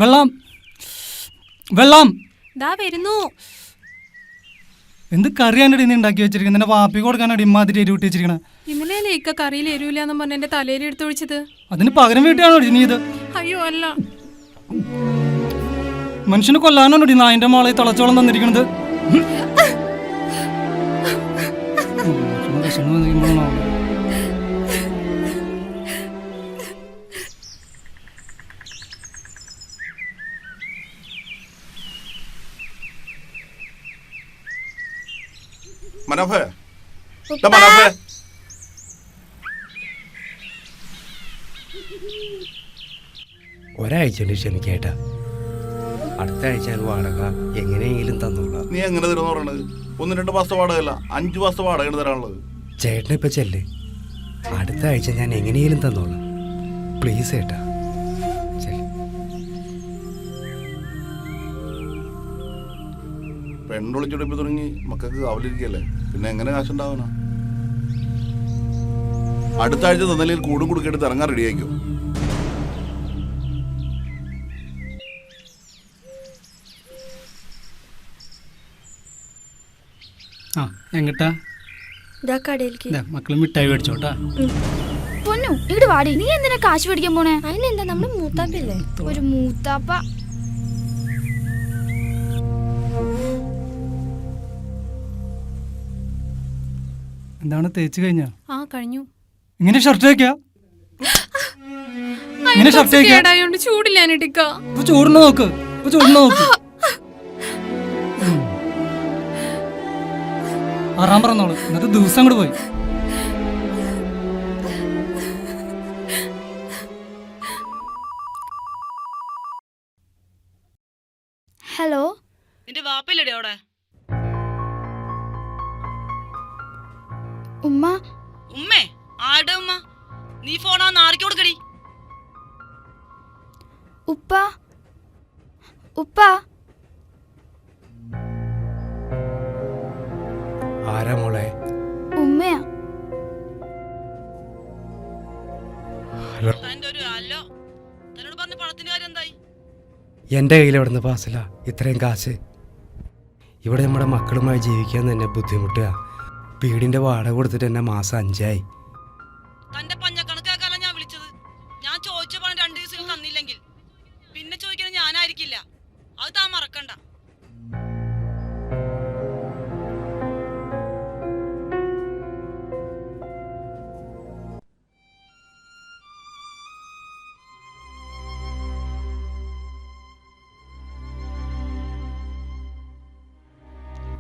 വെള്ളം വെള്ളം ദാ വരുന്നു. എന്ത് കറിയാണടി നീ ഉണ്ടാക്കി വെച്ചിരിക്കുന്നത്? എന്റെ വാപ്പി കൊടുക്കാനടി ഇമ്മാതിരി എരി വിട്ടി വെച്ചിരിക്കണേ. ഇന്നലെ ഇക്ക കറിയിൽ എരിവില്ലാന്ന് പറഞ്ഞ എന്റെ തലയിൽ എടുത്തൊഴിച്ചത്. അതിന് പകരം വീട്ടിയാണോ നീ ഇത്? അയ്യോ അല്ല, മനുഷ്യനെ കൊല്ലാനാണോടി നായന്റെ മോളെ തിളച്ചോളം തന്നിരിക്കണത്? മനോഹേ, മനോഹേ, ഒരാഴ്ച ക്ഷമിക്കേട്ടാ. അടുത്ത ആഴ്ച വാടക എങ്ങനെയെങ്കിലും തന്നോളാം. നീ എങ്ങനെ തരുമെന്ന് പറയണത്? 1-2 മാസത്തെ വാടകയല്ല, 5 മാസത്തെ വാടകയാണ് തരാനുള്ളത്. ചേട്ടന് ഇപ്പൊ ചെല്ല്. അടുത്ത ആഴ്ച ഞാൻ എങ്ങനെയെങ്കിലും തന്നോളാം. പ്ലീസ് ഏട്ടാ. പെണ്ണൊളിച്ചൊടിപ്പ് തുടങ്ങി മക്കൾക്ക് കാവലിരിക്കല്ലേ, പിന്നെ എങ്ങനെ കാശുണ്ടാവാനാ? അടുത്ത ആഴ്ച തന്നലിൽ കൂടും കൊടുക്കേണ്ടി ഇറങ്ങാൻ റെഡിയായിക്കോ. ആ എങ്ങട്ടാ? മക്കള് മിഠായി മേടിച്ചോട്ടാ. പൊന്നു ഇങ്ങോട്ട് വാടി. നീ എന്തിനാ കാശ് മേടിക്കാൻ പോണേ? അതിനെന്താ, നമ്മള് മൂത്താപ്പല്ലേ. ഒരു മൂത്താപ്പ. എന്താണ് തേച്ച് കഴിഞ്ഞാ? ആ കഴിഞ്ഞു. ഇങ്ങനെ ഷർട്ട് വെക്കാ? ഇങ്ങനെ ഷർട്ട് വെക്കാ? കേടായോണ്ട് ചൂടില്ലാനിട്ടിക്ക. ചൂടിന് നോക്ക്, ചൂടിന് നോക്ക്. ആറാം പറഞ്ഞോളൂ, ഇന്നത്തെ ദിവസം അങ്ങോട്ട് പോയി. ഹലോ, നിന്റെ വാപ്പയില്ലടി അവിടെ? ഉമ്മ. ഉമ്മേ? ആരുടെ ഉമ്മ? നീ ഫോണാ നാറിക്ക് കൊടുക്കടി. ഉപ്പ. ഉപ്പ. ആരാ മോളെ? ഉമ്മയാ. തന്റെ ഒരു അല്ലോ. തന്നോട് പറഞ്ഞ പണത്തിന്റെ കാര്യം എന്തായി? എൻ്റെ കയ്യിൽ എവിടെ നിന്ന് പാസില്ല ഇത്രയും കാശ്? ഇവിടെ നമ്മുടെ മക്കളുമായി ജീവിക്കാൻ തന്നെ ബുദ്ധിമുട്ടുക. വീടിൻ്റെ വാടക കൊടുത്തിട്ട് എന്നെ മാസം 5 ആയി. തന്റെ പഞ്ഞക്കണക്കാക്കാല ഞാൻ വിളിച്ചത്. ഞാൻ ചോദിച്ച പണം 2 ദിവസം തന്നില്ലെങ്കിൽ പിന്നെ ചോദിക്കുന്നത് ഞാനായിരിക്കില്ല. അത് താൻ മറക്കണ്ട.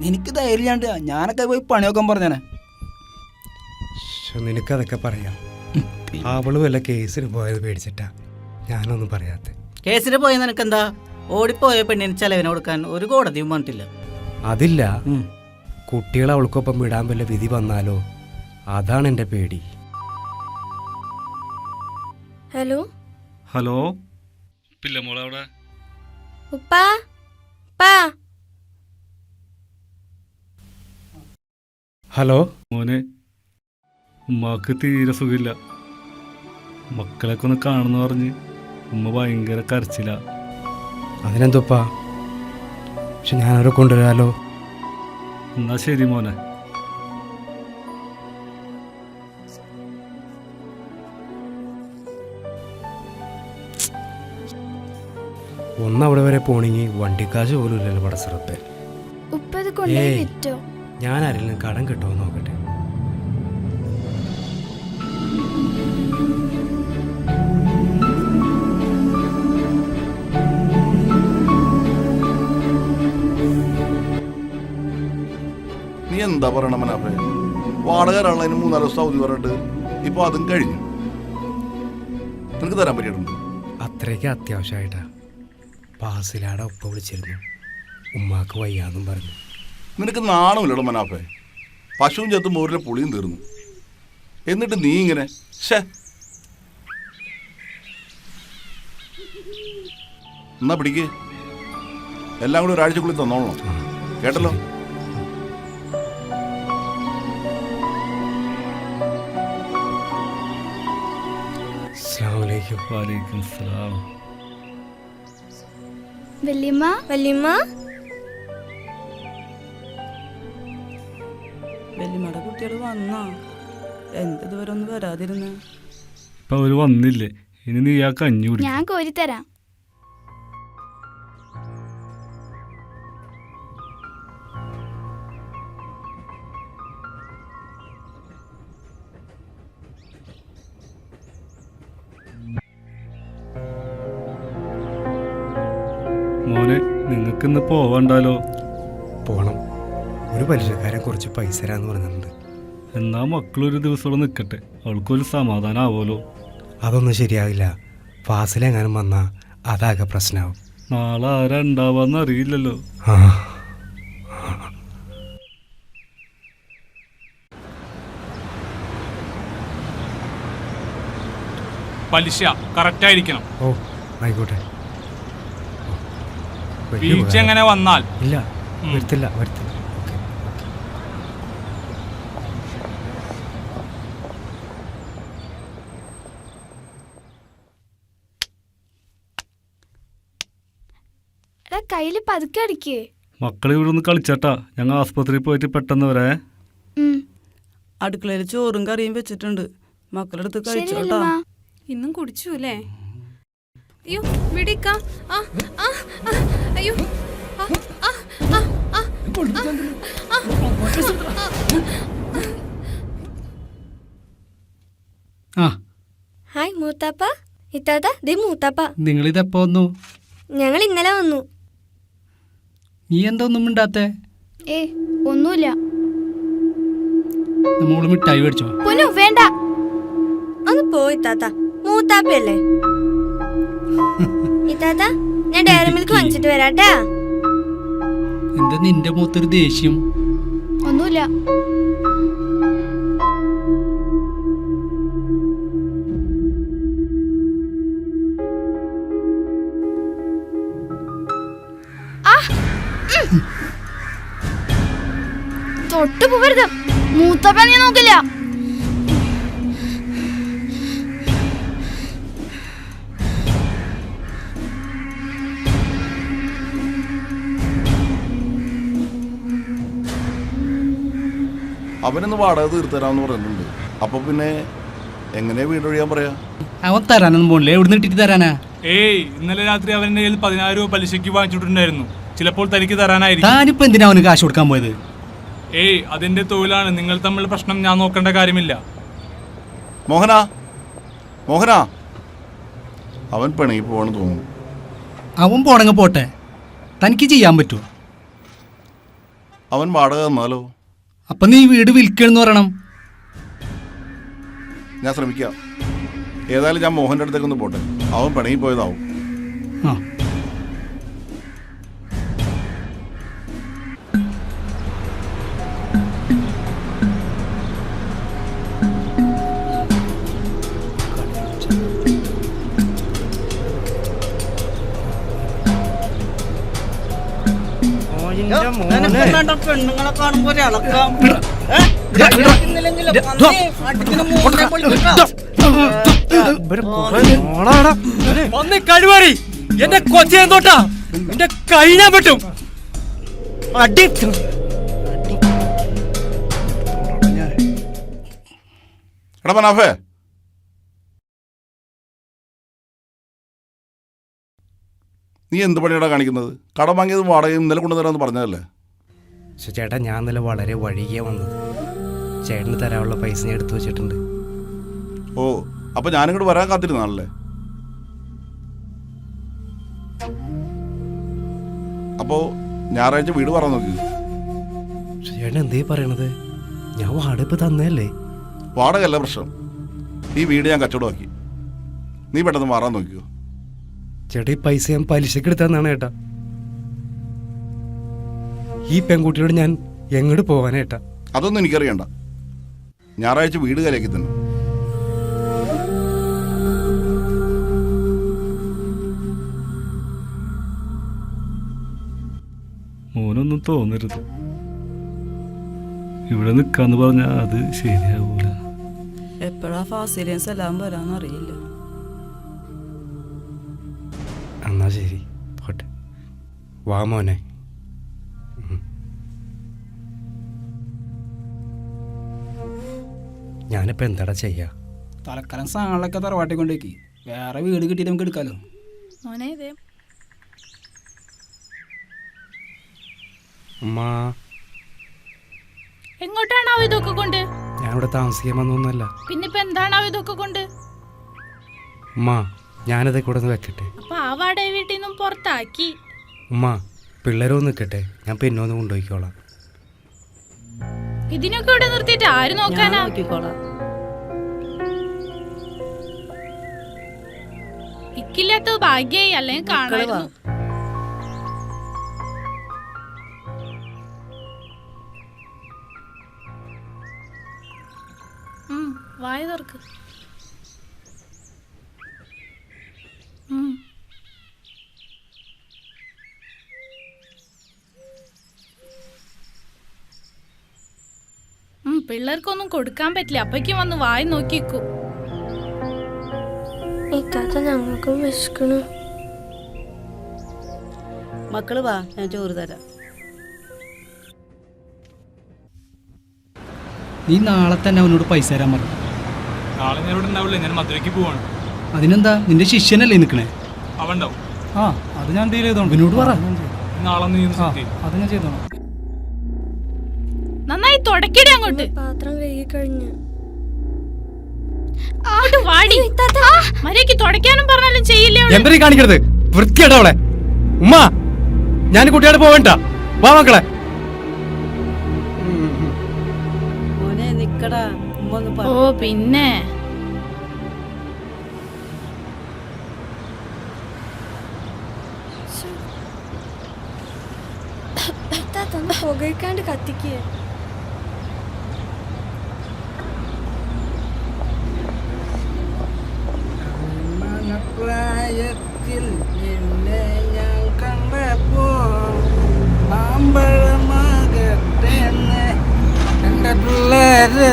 എനിക്ക് ധൈര്യണ്ട്, ഞാനൊക്കെ പോയി പണിയൊക്കെ പറഞ്ഞേനെ. നിനക്കതൊക്കെ പറയാം. അവള് വല്ല കേസിന് പോയത് പേടിച്ചിട്ടാ ഞാനൊന്നും പറയാത്ത. കേസിന് പോയ നിനക്കെന്താ? ഓടിപ്പോയ പെണ്ണിന് ചെലവിന് കൊടുക്കാൻ ഒരു കോടതിയും പറഞ്ഞിട്ടില്ല. അതില്ല, കുട്ടികളെ അവൾക്കൊപ്പം വിടാൻ വല്ല വിധി വന്നാലോ, അതാണ് എൻ്റെ പേടി. ഹലോ. ഹലോ, പിള്ളമോളെ അവിടെ? ഉപ്പാ. ഉപ്പാ. ഹലോ മോനെ, ഉമ്മാക്ക് തീരെ സുഖമില്ല. മക്കളൊക്കെ ഒന്ന് കാണുന്നു പറഞ്ഞ് ഉമ്മ ഭയങ്കര കരച്ചില്ല. അതിനെന്തോപ്പാ? പക്ഷെ ഞാനവരെ കൊണ്ടുവരാലോ. എന്നാ ശരി മോനെ. ഒന്നവിടെ വരെ പോണെങ്കിൽ വണ്ടിക്കാശ് പോലും ഇല്ലല്ലോ പടസറപ്പേ. ഉപ്പ ഇത് കൊണ്ടുപോയി വിറ്റോ? ഞാൻ ആരെങ്കിലും കടം കിട്ടുമോ നോക്കട്ടെ. നീ എന്താ പറയണ മനാഫേ? വാടകരാളതിന് 3-4 ദിവസം അവധി പറഞ്ഞിട്ട് ഇപ്പൊ അതും കഴിഞ്ഞു. നിനക്ക് തരാൻ പറ്റിയിട്ടുണ്ട്? അത്രയ്ക്ക് അത്യാവശ്യമായിട്ടാ. പാസിലാടെ ഒപ്പ വിളിച്ചിരുന്നു, ഉമ്മാക്ക് വയ്യാന്നും പറഞ്ഞു. നിനക്ക് നാണമില്ലടോ മനാഫേ? പശുവും ചത്തും മോരിലെ പുളിയും തീർന്നു, എന്നിട്ട് നീ ഇങ്ങനെ. എന്നാ പിടിക്ക്, എല്ലാം കൂടി ഒരാഴ്ചക്കുള്ളിൽ തന്നോളണം, കേട്ടല്ലോ? അസ്സലാമു അലൈക്കും. വലൈക്കും സലാം. വല്യമ്മ വല്യമ്മ വെല്ലുമട കുട്ടികൾ വന്നാ എന്തിതുവരെ ഒന്ന് വരാതിരുന്ന ഇപ്പൊ അവര് വന്നില്ലേ, ഇനി നീ ആ കഞ്ഞി കുടി. ഞാൻ കോരിത്തരാം. മോനെ, നിങ്ങൾക്കിന്ന് പോവണ്ടാലോ? പോണം. ഒരു പലിശക്കാരൻ കുറച്ച് പൈസ തരാന്ന് പറഞ്ഞിട്ടുണ്ട്. എന്നാ മക്കളൊരു ദിവസം ഇവിടെ നിൽക്കട്ടെ, അവൾക്കൊരു സമാധാനം ആവുമല്ലോ. അതൊന്നും ശരിയാവില്ല. ഫാസിലെങ്ങാനും വന്നാൽ അതാകെ പ്രശ്നമാവും. നാളെ ആരാ ഉണ്ടാവാന്ന് അറിയില്ലല്ലോ. ആ പലിശ കറക്റ്റ് ആയിരിക്കണം. ഓ ആയിക്കോട്ടെ. വലിയ വീഴ്ച ഉപകാരം. എങ്ങനെ വന്നാൽ ഇല്ല, വരുത്തില്ല വരുത്തില്ല. എടാ കയ്യില് പതുക്കെ അടിക്കേ. മക്കൾ ഇവിടെ ഒന്ന് കളിച്ചാട്ടാ, ഞങ്ങൾ ആസ്പത്രിയിൽ പോയിട്ട് പെട്ടെന്ന് വരെ. അടുക്കളയിൽ ചോറും കറിയും വെച്ചിട്ടുണ്ട്, മക്കളെടുത്ത് ശരി കഴിച്ചോട്ടാ. വല്യമ്മ. ഇന്നും കുടിച്ചു അല്ലേ? അയ്യോ വിടിക്ക. ആ ആ ആ, അയ്യോ ആ, ആ, ആ, ആ, ആ ഹായ് മൂത്താപ്പ. ഇത്താത്ത ദേ മൂത്താപ്പ. നിങ്ങളിതെപ്പോ വന്നു? ഞങ്ങൾ ഇന്നലെ വന്നു. നീ എന്താ ഒന്നും മിണ്ടാത്തെ? ഏ ഒന്നുമില്ല. നമ്മള് മിഠായി മേടിച്ചോ? പൊന്നു വേണ്ട. ഒന്ന് പോയി താത്ത, മൂത്താപ്പയല്ലേ. ഇത്താത്ത ഞാൻ ഡയറി മിൽക്ക് വാങ്ങിച്ചിട്ട് വരാട്ടാ. എന്താ നിന്റെ മുഖത്തൊരു ദേഷ്യം? ഒന്നുമില്ല. തൊട്ട് പോവരുത്. മൂത്തപ്പ നീ നോക്കില്ല. അവനൊന്ന് വാടക തീർത്തരാന്ന് പറഞ്ഞിട്ടുണ്ട്. അപ്പൊ പിന്നെ എങ്ങനെയാ വീട് ഒഴിയാൻ പറയാ? അവൻ തരാനൊന്നും പോണില്ലേ, എവിടെ ഇട്ടിട്ട് തരാനാ? ഏയ് ഇന്നലെ രാത്രി അവന്റെ കയ്യിൽ 10,000 രൂപ പലിശയ്ക്ക് വാങ്ങിച്ചിട്ടുണ്ടായിരുന്നു. ചിലപ്പോൾ തനിക്ക് തരാനായിരിക്കും. താനിപ്പോ എന്തിനാ അവന് കാശ് കൊടുക്കാൻ പോയത്? ഏയ് അതിന്റെ തൊഴിലാണ്, നിങ്ങൾ തമ്മിൽ പ്രശ്നം ഞാൻ നോക്കേണ്ട കാര്യമില്ല. മോഹന, മോഹന, അവൻ പിണങ്ങി പോവാന്ന് തോന്നുന്നു. അവൻ പോണങ്ങ് പോട്ടെ, തനിക്ക് ചെയ്യാൻ പറ്റുമോ? അവൻ വാടക തന്നാലോ? അപ്പൊ നീ വീട് വിൽക്കണെന്ന് പറയണം. ഞാൻ ശ്രമിക്കാം. ഏതായാലും ഞാൻ മോഹൻ്റെ അടുത്തേക്കൊന്ന് പോട്ടെ, അവൻ പിണങ്ങി പോയതാവും. ആ പെണ്ണുങ്ങളെ കാണുമ്പോ ഒരിളക്കം. ഒന്ന് കഴിവാറി എന്റെ കൊച്ചയെ തൊട്ടാ എന്റെ കഴിഞ്ഞാൻ പറ്റും. അടി എടാ മനാഫേ, നീ എന്ത് പണിയാടാ കാണിക്കുന്നത്? കടം വാങ്ങിയത് വാടക ഇന്നലെ കൊണ്ടുതരാമെന്ന് പറഞ്ഞതല്ലേ? ചേട്ടാ, ഞാൻ ഇന്നലെ വളരെ വഴികെ വന്നത്. ചേട്ടന് തരാനുള്ള പൈസ ഞാൻ എടുത്തു വെച്ചിട്ടുണ്ട്. ഓ, അപ്പൊ ഞാനിങ്ങോട്ട് വരാൻ കാത്തിരുന്നാണല്ലേ? അപ്പോ ഞായറാഴ്ച വീട് പറയാൻ നോക്കി. ചേട്ടൻ എന്തേ പറയണത്? ഞാൻ വാടക ഇപ്പൊ തന്നല്ലേ. വാടകയല്ല പ്രശ്നം, ഈ വീട് ഞാൻ കച്ചവടമാക്കി. നീ പെട്ടെന്ന് മാറാൻ നോക്കിയോ. ചേട്ടാ, ഈ പൈസ ഞാൻ പലിശക്ക് എടുത്തന്നാണ് ചേട്ടാ. ഈ പെൺകുട്ടിയോട് ഞാൻ എങ്ങോട്ട് പോവാനേട്ടാ? അതൊന്നും എനിക്കറിയണ്ട. ഞായറാഴ്ച വീട് കലയാക്കി തന്നെ. മോനൊന്നും തോന്നരുത്, ഇവിടെ നിൽക്കാന്ന് പറഞ്ഞാൽ അത് ശരിയാവൂല. എപ്പോഴാ ഫാസിലിയൻ സലാം വരാന്നറിയില്ല. എന്നാ ശരി, പോട്ടെ. വാ മോനെ. ഞാനിപ്പോൾ എന്താടാ ചെയ്യാ? തലക്കാലം സാധനങ്ങളൊക്കെ തറവാട്ടി കൊണ്ടേക്ക്, വേറെ വീട് കിട്ടിയിട്ട് നമുക്ക് എടുക്കാലോ. മോനെ ഇതേ ഉമ്മ, എങ്ങോട്ടാണാവോ ഇതൊക്കെ കൊണ്ട്? ഞാനിവിടെ താമസിക്കാൻ വന്നൊന്നുമല്ല. പിന്നിപ്പോ എന്താണാവോ ഇതൊക്കെ കൊണ്ട്? ഉമ്മ, ഞാനത് കൂടെ ഒന്ന് വെക്കട്ടെ. അപ്പൊ ആ വാടക വീട്ടിൽ നിന്നും പുറത്താക്കി. ഉമ്മ, പിള്ളേരൊന്ന് നിൽക്കട്ടെ, ഞാൻ പിന്നെ ഒന്ന് കൊണ്ടുപോയിക്കോളാം. ഇതിനൊക്കെ ഇവിടെ നിർത്തിയിട്ട് ആര് നോക്കാനാ? ഇക്കില്ലാത്ത ഭാഗ്യായി, അല്ലെങ്കിൽ കാണായിരുന്നു. വായ തുറക്ക്. പിള്ളേർക്കൊന്നും കൊടുക്കാൻ പറ്റില്ല, അപ്പയ്ക്കും വന്ന് വായി നോക്കിക്കൂ. ഇത്താത്ത ഞങ്ങൾക്കും വിശക്കണു. മക്കള് വാ, ഞാൻ ചോറ് തരാം. നീ നാളെ തന്നെ അവനോട് പൈസ തരാൻ പറഞ്ഞു. നാളെ ഞാൻ ഇവിടെ ഉണ്ടാവില്ല, ഞാൻ മധുരയ്ക്ക് പോവാണ്. അതിനെന്താ, നിന്റെ ശിഷ്യനല്ലേ നിൽക്കണേ? അവൻ ഉണ്ടാവും. ആ അത് ഞാൻ ഡീൽ ചെയ്തോണ്ട്. അവനോട് പറ. നാളെ നീ ഒന്ന് ആ set ചെയ്യ്. അത് ഞാൻ ചെയ്തോണം. നന്നായി തുടക്കടി അങ്ങോട്ട്. പാത്രം കഴുകി കഴിഞ്ഞ്. വാടി. മര്യാദയ്ക്ക് തുടക്കാനും പറഞ്ഞാലും ചെയ്യില്ലേ? എന്തരീ കാണിക്കരുത്, വൃത്തിയാട്ടോ അവളെ. ഉമ്മ, ഞാൻ കുട്ടിയോട് പോവണ്ട. വാ മക്കളെ. മോനെ നിക്കടാ, ഉമ്മ ഒന്ന് പറ. ഓ പിന്നെ ഇത്താത്ത ഒന്ന് പുകയ്ക്കാണ്ട് കത്തിക്കുക. പ്രായത്തിൽ നിന്നെ ഞാൻ കണ്ടപ്പോ ആമ്പഴമാകട്ടെ എന്റെ പിള്ളേര്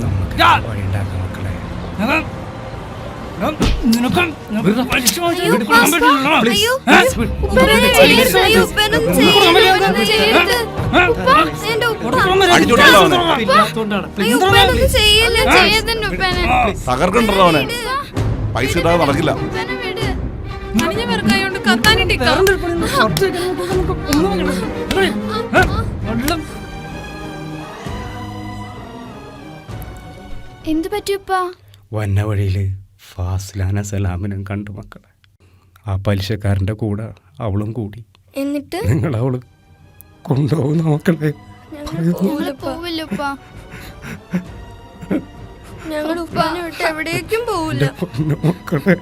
നമുക്ക് വഴിയുണ്ടാക്കാം മക്കളെ. നിനക്ക് അയ്യോ ഉപ്പനൊന്നും ചെയ്യരുത്. അയ്യോ ഉപ്പനൊന്നും ചെയ്യരുത്. ഉപ്പനൊന്നും ചെയ്യരുത്. ഉപ്പ, എന്റെ ഉപ്പ. അടിച്ചോട്ടില്ല അവനെ. അയ്യോ ഉപ്പനൊന്നും ചെയ്യില്ല. ചെയ്യരുതെന്റെ ഉപ്പനെ. തകർക്കണ്ടല്ലോ അവനെ. പൈസ ഇടാതെ നടക്കില്ല. ഉപ്പനെ വിട്. അണിഞ്ഞ വെറുക്കായോണ്ട് കത്താനിട്ടിക്കാം. എന്ത് പറ്റിയപ്പാ? വന്ന വഴിയിൽ ഫാസിലാന സലാമിനും കണ്ടു മക്കളെ. ആ പലിശക്കാരൻ്റെ കൂടെ അവളും കൂടി. എന്നിട്ട് നിങ്ങൾ അവള് കൊണ്ടുപോകുന്ന മക്കളെ. പോവില്ലപ്പാ. ഞങ്ങൾ ഉപ്പനെ വിട്ട് എവിടേക്കും പോവില്ല. മക്കളെ,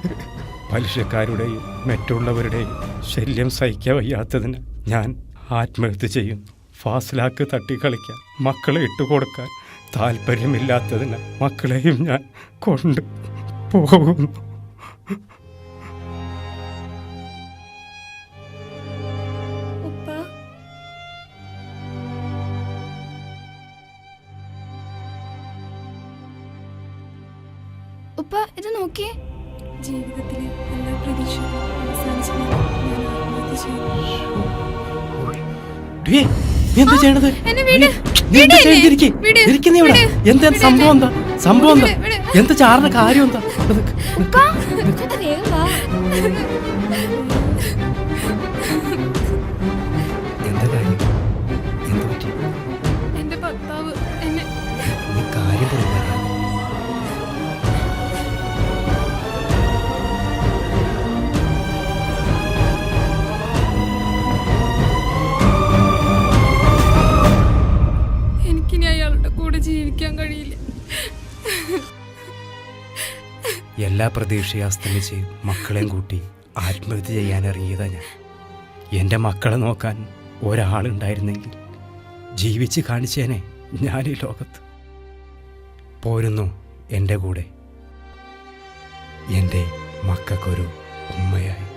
പലിശക്കാരുടെയും മറ്റുള്ളവരുടെയും ശല്യം സഹിക്കാൻ വയ്യാത്തതിന് ഞാൻ ആത്മഹത്യ ചെയ്യുന്നു. ഫാസിലാക്ക് തട്ടിക്കളിക്കാൻ മക്കളെ ഇട്ടുകൊടുക്കാൻ താല്പര്യമില്ലാത്തതിന് മക്കളെയും ഞാൻ കൊണ്ട് പോകുന്നു. ഉപ്പ, ഉപ്പ ഇത് നോക്കിയേ. ജീവിതത്തിലെ എല്ലാ പ്രതീക്ഷകളും അവസാനിച്ചപ്പോൾ ഞാൻ ആത്മഹത്യ ചെയ്തു. എന്താ ചെയ്യണത്? എന്നെ വിട്. എന്താ വിട് എന്നെ. ചെയ്തിരിക്കേ? വിട്. ഇരിക്കുന്നേ ഇവിടെ. വിട്. എന്താ വിട് സംഭവം? എന്താ സംഭവം? എന്താ വിട്. എന്താ ചാറിന്റെ കാര്യം? എന്താ ഇത്താത്ത വേഗം വാ. എന്താ കാര്യം? എന്താ പറ്റി? എന്റെ ഭർത്താവ് എന്നെ നീ കാര്യം പറയാ. എനിക്കിനി അയാളുടെ കൂടെ ജീവിക്കാൻ കഴിയില്ല. എല്ലാ പ്രതീക്ഷയും അസ്തമിച്ച് മക്കളെയും കൂട്ടി ആത്മഹത്യ ചെയ്യാൻ ഇറങ്ങിയതാ ഞാൻ. എൻ്റെ മക്കളെ നോക്കാൻ ഒരാളുണ്ടായിരുന്നെങ്കിൽ ജീവിച്ച് കാണിച്ചേനെ ഞാൻ ഈ ലോകത്ത്. പോരുന്നു എൻ്റെ കൂടെ, എൻ്റെ മക്കൾക്കൊരു ഉമ്മയായി.